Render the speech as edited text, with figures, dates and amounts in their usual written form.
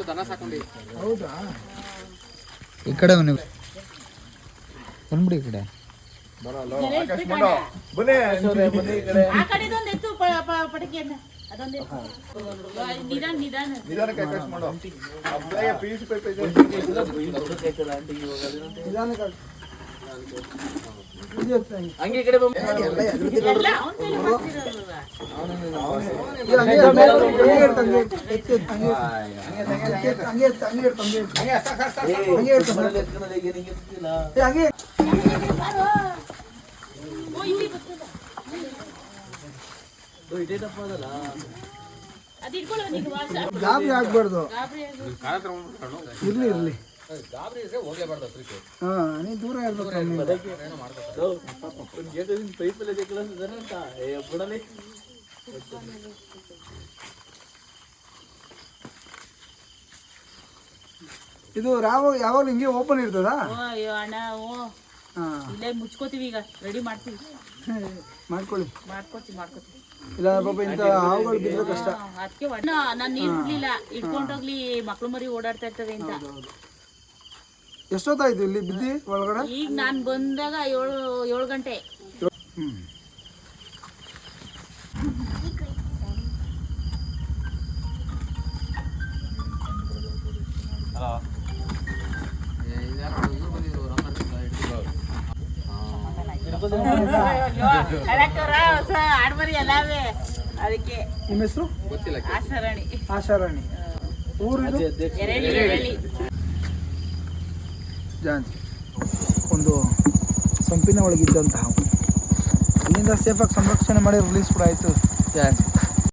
ದನ ಸಾಕೊಂಡಿ. ಹೌದಾ? ಈ ಕಡೆ ಬಂದ್ಬಿಡಿ ಈ ಕಡೆ. ಹಂಗೆ ಕಡೆ ಗಾಬರಿ ಆಗ್ಬಾರ್ದು. ಇರ್ಲಿ ಇರ್ಲಿ. ನೀನ್ ದೂರ ಇರ್ಬೇಕು. ಇದು ಯಾವಾಗಲೂ ಹಿಂಗೆ ಓಪನ್ ಇರ್ತದ? ಇಲ್ಲೇ ಮುಚ್ಕೋತೀವಿ, ಈಗ ರೆಡಿ ಮಾಡ್ತೀವಿ. ಮಾಡ್ಕೊಳ್ಳಿ. ಮಾಡ್ಕೋತೀವಿ. ಇಲ್ಲ ಪಾಪ ಇಂಥ ಹಾವುಗಳು ಬಿದ್ರೆ ಕಷ್ಟ. ಅದಕ್ಕೆ ನಾನು ನೀರು ಬಿಡ್ಲಿಲ್ಲ, ಇಟ್ಕೊಂಡೋಗ್ಲಿ ಮಕ್ಳು ಮರಿ ಓಡಾಡ್ತಾ ಇರ್ತವೆ ಅಂತ. ಎಷ್ಟೊತ್ತಾಯ್ತು ಇಲ್ಲಿ ಬಿದ್ದಿ ಒಳಗಡೆ? ಈಗ ನಾನು ಬಂದಾಗ 7 ಗಂಟೆ. ಆಡ್ಬರಿ ಎಲ್ಲವೇ ಅದಕ್ಕೆ. ನಿಮ್ಮ ಹೆಸರು? ಗೊತ್ತಿಲ್ಲ. ಆಶಾರಾಣಿ. ಆಶಾರಾಣಿ. ಊರಿದು? ಎರೆಳ್ಳಿ. ಜಾಂತಿ ಒಂದು ಸಂಪಿನ ಒಳಗಿದ್ದಂತಹ ಅಲ್ಲಿಂದ ಸೇಫಾಗಿ ಸಂರಕ್ಷಣೆ ಮಾಡಿ ರಿಲೀಸ್ ಕೂಡ ಆಯಿತು ಜಾಂತಿ.